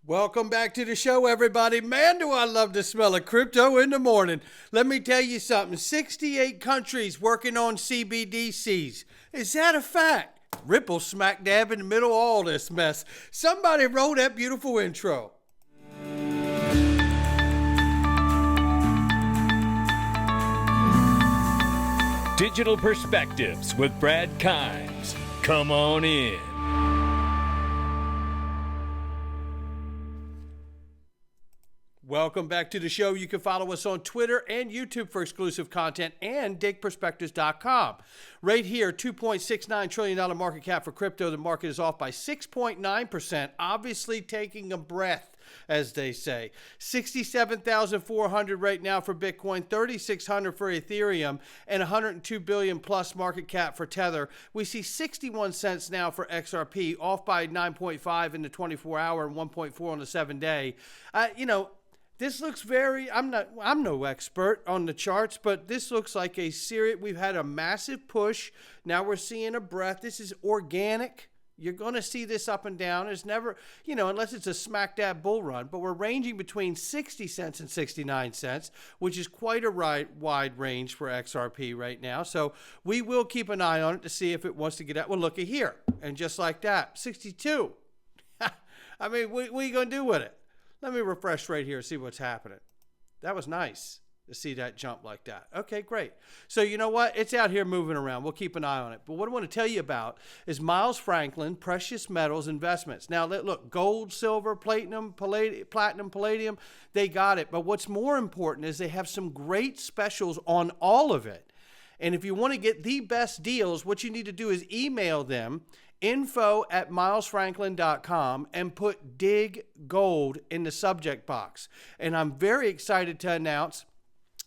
Welcome back to the show, everybody. Man, do I love the smell of crypto in the morning. Let me tell you something. 68 countries working on CBDCs. Is that a fact? Ripple smack dab in the middle of all this mess. Somebody roll that beautiful intro. Digital Perspectives with Brad Kimes. Come on in. Welcome back to the show. You can follow us on Twitter and YouTube for exclusive content and digperspectives.com. Right here, $2.69 trillion market cap for crypto. The market is off by 6.9%, obviously taking a breath, as they say. 67,400 right now for Bitcoin, 3,600 for Ethereum, and 102 billion plus market cap for Tether. We see 61 cents now for XRP, off by 9.5 in the 24-hour and 1.4 on the 7-day. This looks very, I'm no expert on the charts, but this looks like a serious, we've had a massive push. Now we're seeing a breath. This is organic. You're going to see this up and down. It's never, unless it's a smack dab bull run, but we're ranging between 60 cents and 69 cents, which is quite a wide range for XRP right now. So we will keep an eye on it to see if it wants to get out. Well, look at here. And just like that, 62. I mean, what are you going to do with it? Let me refresh right here, see what's happening. That was nice to see that jump like that. Okay, great. So you know what? It's out here moving around. We'll keep an eye on it. But what I want to tell you about is Miles Franklin, Precious Metals Investments. Now, look, gold, silver, platinum, palladium, they got it. But what's more important is they have some great specials on all of it. And if you want to get the best deals, what you need to do is email them info@milesfranklin.com and put dig gold in the subject box. And I'm very excited to announce,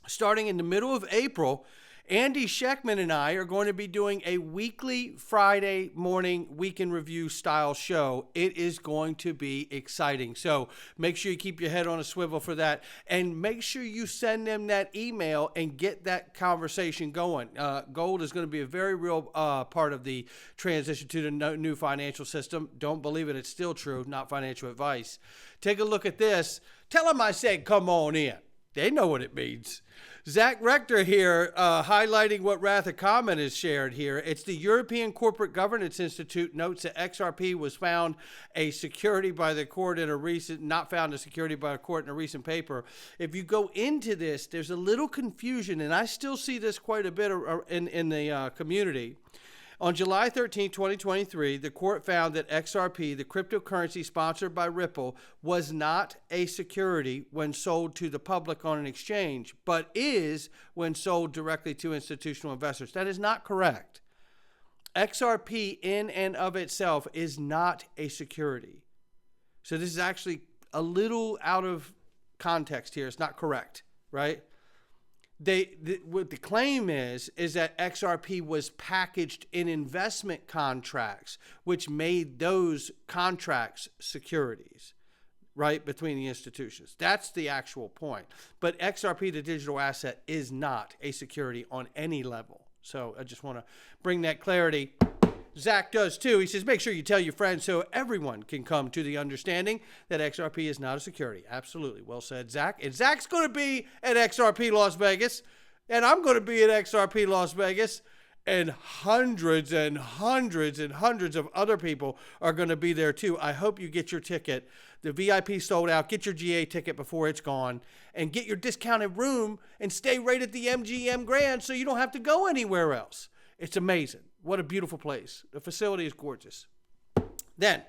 starting in the middle of April, Andy Scheckman and I are going to be doing a weekly Friday morning weekend review style show. It is going to be exciting. So make sure you keep your head on a swivel for that. And make sure you send them that email and get that conversation going. Gold is going to be a very real part of the transition to the new financial system. Don't believe it. It's still true. Not financial advice. Take a look at this. Tell them I said, come on in. They know what it means. Zach Rector here, highlighting what Ratha Comment has shared here. It's the European Corporate Governance Institute notes that XRP was found a security by the court in a recent, not found a security by a court in a recent paper. If you go into this, there's a little confusion, and I still see this quite a bit in the community. On July 13, 2023, the court found that XRP, the cryptocurrency sponsored by Ripple, was not a security when sold to the public on an exchange, but is when sold directly to institutional investors. That is not correct. XRP in and of itself is not a security. So this is actually a little out of context here. It's not correct, right? What the claim is that XRP was packaged in investment contracts, which made those contracts securities, right, between the institutions. That's the actual point. But XRP, the digital asset, is not a security on any level. So I just want to bring that clarity. Zach does too. He says, make sure you tell your friends so everyone can come to the understanding that XRP is not a security. Absolutely. Well said, Zach. And Zach's going to be at XRP Las Vegas, and I'm going to be at XRP Las Vegas, and hundreds and hundreds and hundreds of other people are going to be there too. I hope you get your ticket. The VIP sold out. Get your GA ticket before it's gone, and get your discounted room and stay right at the MGM Grand so you don't have to go anywhere else. It's amazing. What a beautiful place. The facility is gorgeous. Then,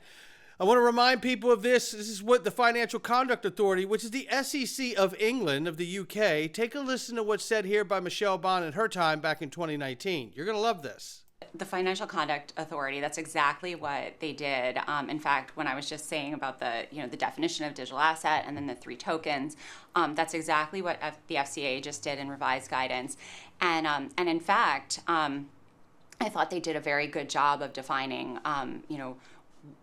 I want to remind people of this. This is what the Financial Conduct Authority, which is the SEC of England, of the UK. Take a listen to what's said here by Michelle Bond at her time back in 2019. You're going to love this. The Financial Conduct Authority, that's exactly what they did. In fact, when I was just saying about the definition of digital asset and then the 3 tokens, that's exactly what the FCA just did in revised guidance. And in fact, I thought they did a very good job of defining,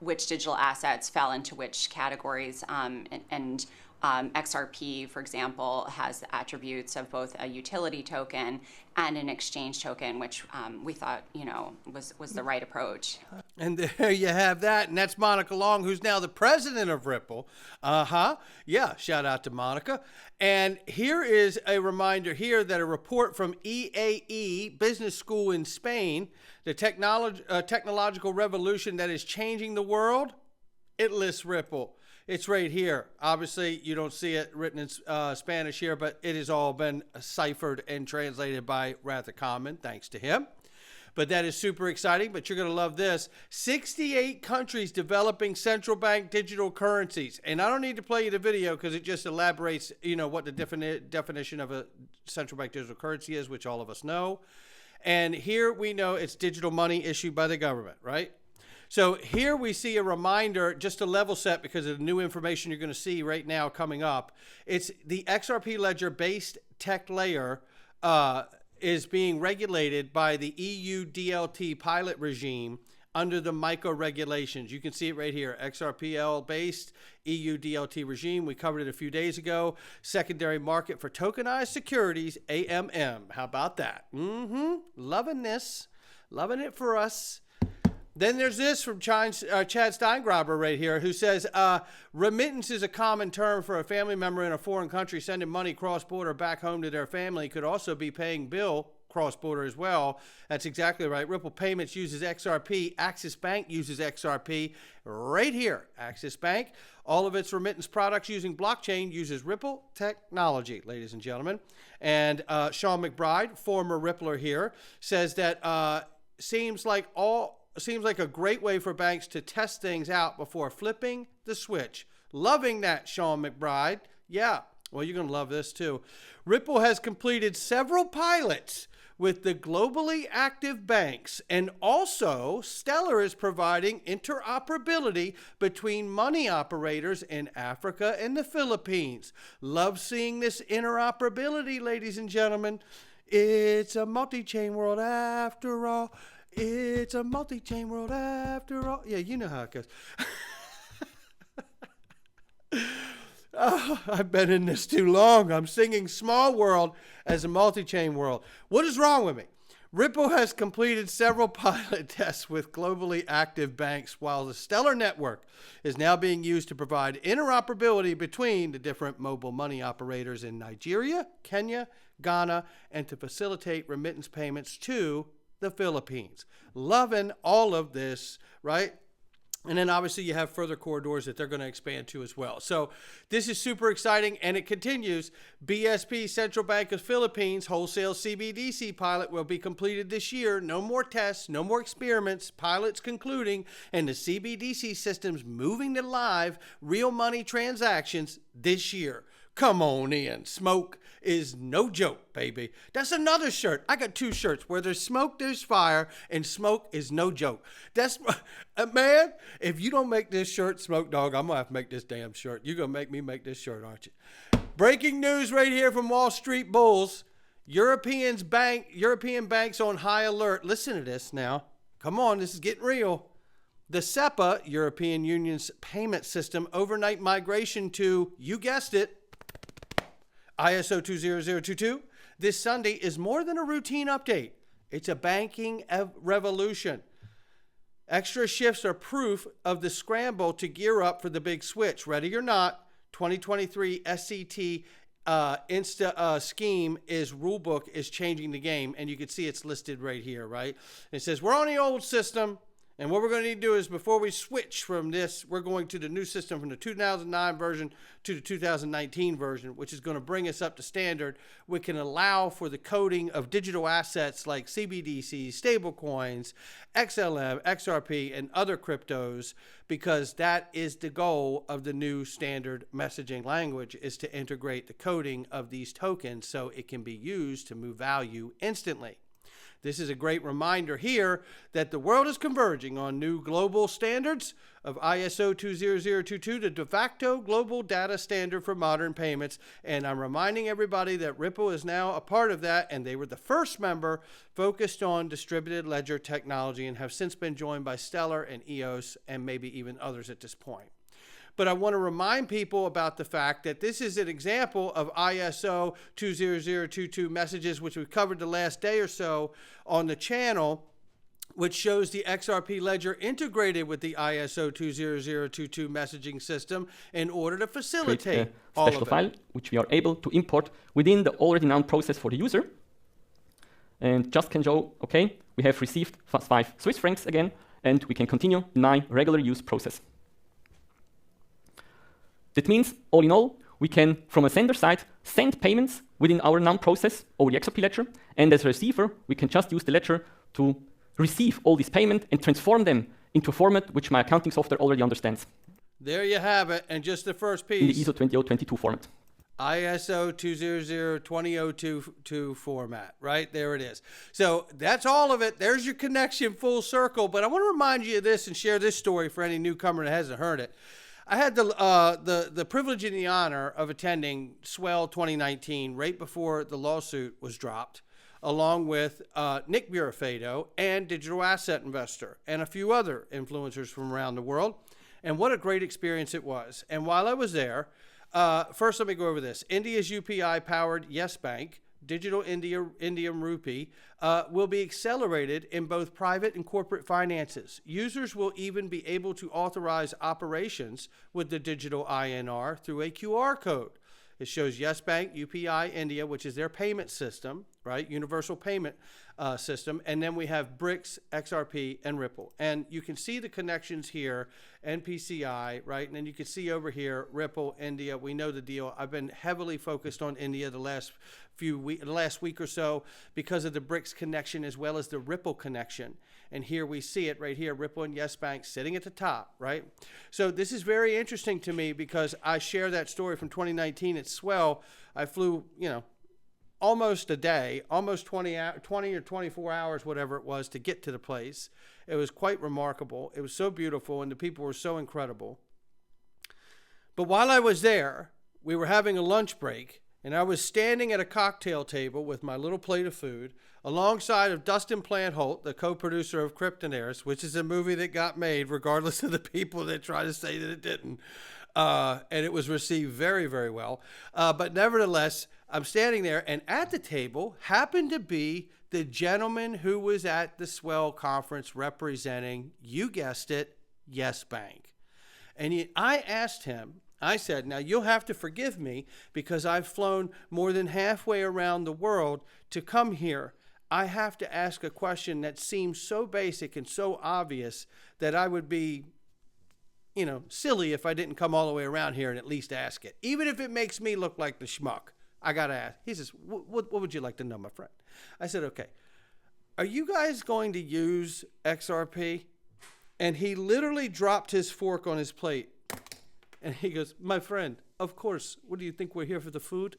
which digital assets fell into which categories, and XRP, for example, has attributes of both a utility token and an exchange token, which we thought, was the right approach. And there you have that. And that's Monica Long, who's now the president of Ripple. Yeah, shout out to Monica. And here is a reminder here that a report from EAE Business School in Spain, the technological revolution that is changing the world, it lists Ripple. It's right here. Obviously, you don't see it written in Spanish here, but it has all been ciphered and translated by Rather Common, thanks to him. But that is super exciting, but you're going to love this. 68 countries developing central bank digital currencies. And I don't need to play you the video because it just elaborates, what the definition of a central bank digital currency is, which all of us know. And here we know it's digital money issued by the government, right? So here we see a reminder, just to level set because of the new information you're going to see right now coming up. It's the XRP ledger based tech layer is being regulated by the EU DLT pilot regime under the MiCA regulations. You can see it right here, XRPL based EU DLT regime. We covered it a few days ago. Secondary market for tokenized securities, AMM. How about that? Loving this. Loving it for us. Then there's this from Chad Steingraber right here, who says, remittance is a common term for a family member in a foreign country sending money cross-border back home to their family. Could also be paying bill cross-border as well. That's exactly right. Ripple Payments uses XRP. Axis Bank uses XRP right here. Axis Bank, all of its remittance products using blockchain uses Ripple technology, ladies and gentlemen. And Sean McBride, former Rippler here, says that seems like a great way for banks to test things out before flipping the switch. Loving that, Sean McBride. Yeah, well, you're going to love this too. Ripple has completed several pilots with the globally active banks, and also Stellar is providing interoperability between money operators in Africa and the Philippines. Love seeing this interoperability, ladies and gentlemen. It's a multi-chain world after all. It's a multi-chain world after all. Yeah, you know how it goes. Oh, I've been in this too long. I'm singing Small World as a multi-chain world. What is wrong with me? Ripple has completed several pilot tests with globally active banks, while the Stellar network is now being used to provide interoperability between the different mobile money operators in Nigeria, Kenya, Ghana, and to facilitate remittance payments to the Philippines. Loving all of this, right? And then obviously you have further corridors that they're going to expand to as well. So this is super exciting, and it continues. BSP Central Bank of Philippines wholesale CBDC pilot will be completed this year. No more tests, no more experiments, pilots concluding, and the CBDC systems moving to live real money transactions this year. Come on in. Smoke is no joke, baby. That's another shirt. I got two shirts. Where there's smoke, there's fire, and smoke is no joke. That's, man, if you don't make this shirt, Smoke Dog, I'm going to have to make this damn shirt. You're going to make me make this shirt, aren't you? Breaking news right here from Wall Street Bulls. European banks on high alert. Listen to this now. Come on, this is getting real. The SEPA, European Union's payment system, overnight migration to, you guessed it, ISO20022 this Sunday is more than a routine update. It's a banking revolution. Extra shifts are proof of the scramble to gear up for the big switch. Ready or not, 2023 SCT scheme rulebook is changing the game, and you can see it's listed right here, right? It says we're on the old system. And what we're going to need to do is, before we switch from this, we're going to the new system from the 2009 version to the 2019 version, which is going to bring us up to standard. We can allow for the coding of digital assets like CBDCs, stablecoins, XLM, XRP, and other cryptos, because that is the goal of the new standard messaging language, is to integrate the coding of these tokens so it can be used to move value instantly. This is a great reminder here that the world is converging on new global standards of ISO20022, the de facto global data standard for modern payments. And I'm reminding everybody that Ripple is now a part of that, and they were the first member focused on distributed ledger technology and have since been joined by Stellar and EOS and maybe even others at this point. But I want to remind people about the fact that this is an example of ISO20022 messages, which we covered the last day or so on the channel, which shows the XRP ledger integrated with the ISO20022 messaging system in order to facilitate all special of it. file, which we are able to import within the already known process for the user. And just can show, okay, we have received 5 Swiss francs again, and we can continue in my regular use process. That means, all in all, we can, from a sender side, send payments within our known process over the XRP ledger, and as a receiver, we can just use the ledger to receive all this payment and transform them into a format which my accounting software already understands. There you have it, and just the first In the piece. ISO20022 format. ISO20022 format, right? There it is. So that's all of it. There's your connection full circle. But I want to remind you of this and share this story for any newcomer that hasn't heard it. I had the privilege and the honor of attending Swell 2019 right before the lawsuit was dropped, along with Nick Burafado and Digital Asset Investor and a few other influencers from around the world. And what a great experience it was. And while I was there, first, let me go over this. India's UPI-powered Yes Bank, Digital Indian Rupee, will be accelerated in both private and corporate finances. Users will even be able to authorize operations with the digital INR through a QR code. It shows Yes Bank, UPI India, which is their payment system, right? Universal payment system. And then we have BRICS, XRP, and Ripple. And you can see the connections here, NPCI, right? And then you can see over here, Ripple, India. We know the deal. I've been heavily focused on India the last week or so because of the BRICS connection as well as the Ripple connection. And here we see it right here, Ripple and Yes Bank sitting at the top, right? So this is very interesting to me because I share that story from 2019 at Swell. I flew, almost a day, almost 20 or 24 hours, whatever it was, to get to the place. It was quite remarkable. It was so beautiful, and the people were so incredible. But while I was there, we were having a lunch break, and I was standing at a cocktail table with my little plate of food alongside of Dustin Plantholt, the co-producer of Kryptonaires, which is a movie that got made regardless of the people that try to say that it didn't. And it was received very, very well. But nevertheless, I'm standing there, and at the table happened to be the gentleman who was at the Swell conference representing, you guessed it, Yes Bank. And I asked him, I said, now you'll have to forgive me because I've flown more than halfway around the world to come here. I have to ask a question that seems so basic and so obvious that I would be, silly if I didn't come all the way around here and at least ask it. Even if it makes me look like the schmuck, I got to ask. He says, what would you like to know, my friend? I said, okay, are you guys going to use XRP? And he literally dropped his fork on his plate. And he goes, my friend, of course. What do you think, we're here for the food?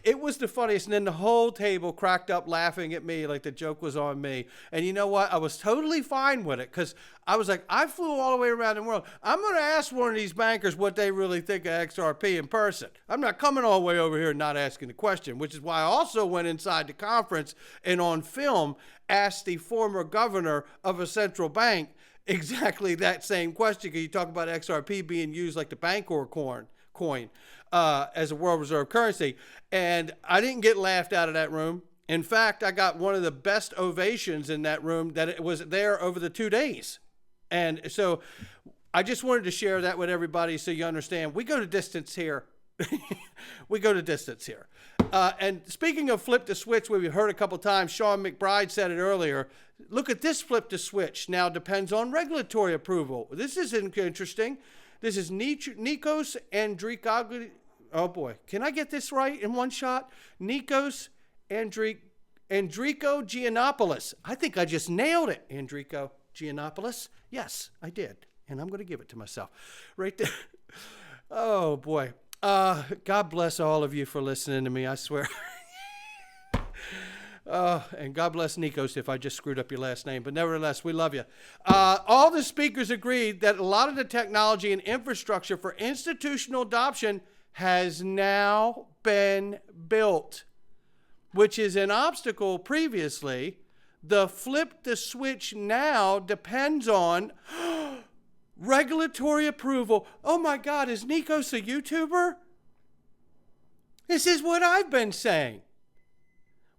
It was the funniest. And then the whole table cracked up laughing at me like the joke was on me. And you know what? I was totally fine with it because I was like, I flew all the way around the world. I'm going to ask one of these bankers what they really think of XRP in person. I'm not coming all the way over here and not asking the question, which is why I also went inside the conference and on film asked the former governor of a central bank exactly that same question. Because you talk about XRP being used like the Bancor coin. As a world reserve currency. And I didn't get laughed out of that room. In fact, I got one of the best ovations in that room that it was there over the 2 days. And so I just wanted to share that with everybody so you understand. We go to distance here. We go to distance here. And speaking of flip to switch, we've heard a couple times, Sean McBride said it earlier. Look at this flip to switch. Now depends on regulatory approval. This is interesting. This is Nikos Andrikagli. Oh boy, can I get this right in one shot? Nikos Andrico Giannopoulos. I think I just nailed it. Andrico Giannopoulos. Yes, I did. And I'm going to give it to myself right there. Oh boy. God bless all of you for listening to me, I swear. And God bless Nikos if I just screwed up your last name. But nevertheless, we love you. All the speakers agreed that a lot of the technology and infrastructure for institutional adoption has now been built, which is an obstacle previously. The flip the switch now depends on regulatory approval. Oh my God, is Nikos a YouTuber? This is what I've been saying.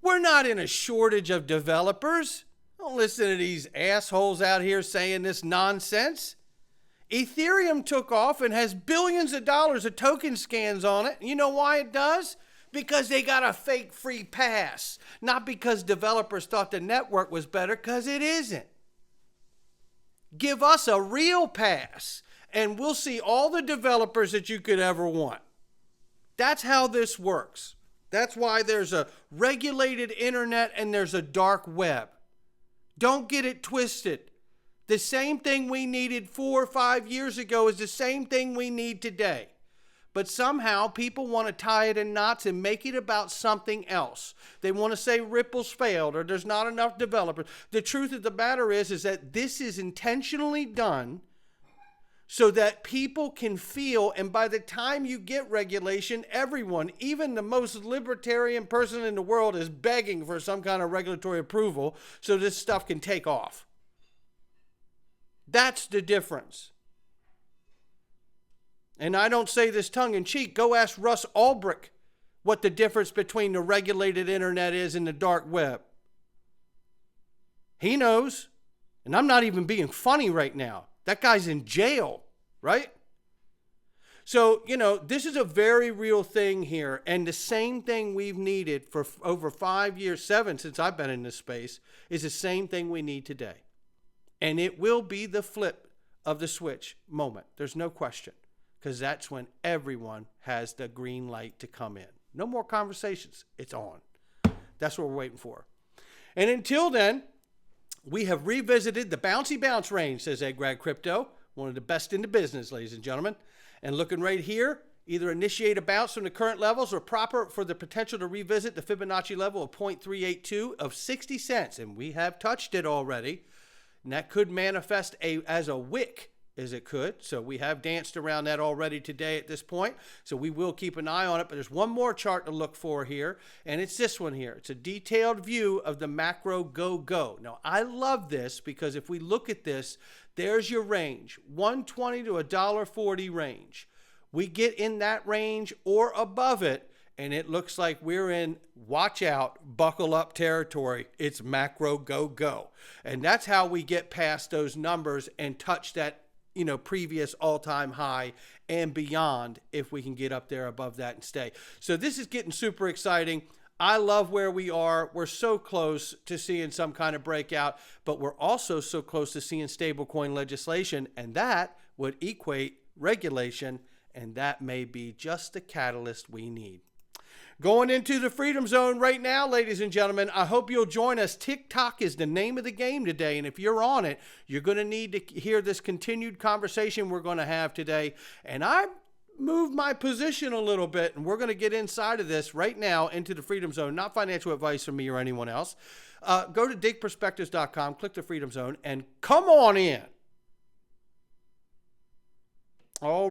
We're not in a shortage of developers. Don't listen to these assholes out here saying this nonsense. Ethereum took off and has billions of dollars of token scans on it. You know why it does? Because they got a fake free pass. Not because developers thought the network was better, because it isn't. Give us a real pass, and we'll see all the developers that you could ever want. That's how this works. That's why there's a regulated internet and there's a dark web. Don't get it twisted. The same thing we needed 4 or 5 years ago is the same thing we need today. But somehow people want to tie it in knots and make it about something else. They want to say Ripple's failed or there's not enough developers. The truth of the matter is that this is intentionally done so that people can feel, and by the time you get regulation, everyone, even the most libertarian person in the world, is begging for some kind of regulatory approval so this stuff can take off. That's the difference. And I don't say this tongue in cheek. Go ask Russ Ulbricht what the difference between the regulated internet is and the dark web. He knows. And I'm not even being funny right now. That guy's in jail, right? So, this is a very real thing here. And the same thing we've needed for over 5 years, 7 since I've been in this space, is the same thing we need today. And it will be the flip of the switch moment. There's no question. Because that's when everyone has the green light to come in. No more conversations. It's on. That's what we're waiting for. And until then, we have revisited the bouncy bounce range, says Ed Grad Crypto. One of the best in the business, ladies and gentlemen. And looking right here, either initiate a bounce from the current levels or proper for the potential to revisit the Fibonacci level of 0.382 of 60 cents. And we have touched it already. And that could manifest as a wick, as it could. So we have danced around that already today at this point. So we will keep an eye on it. But there's one more chart to look for here. And it's this one here. It's a detailed view of the macro go-go. Now, I love this because if we look at this, there's your range. $1.20 to $1.40 range. We get in that range or above it, and it looks like we're in watch out, buckle up territory. It's macro go-go. And that's how we get past those numbers and touch that previous all-time high and beyond if we can get up there above that and stay. So this is getting super exciting. I love where we are. We're so close to seeing some kind of breakout, but we're also so close to seeing stablecoin legislation, and that would equate regulation, and that may be just the catalyst we need. Going into the Freedom Zone right now, ladies and gentlemen, I hope you'll join us. TikTok is the name of the game today, and if you're on it, you're going to need to hear this continued conversation we're going to have today. And I moved my position a little bit, and we're going to get inside of this right now into the Freedom Zone. Not financial advice from me or anyone else. Go to digitalperspectives.com, click the Freedom Zone, and come on in. All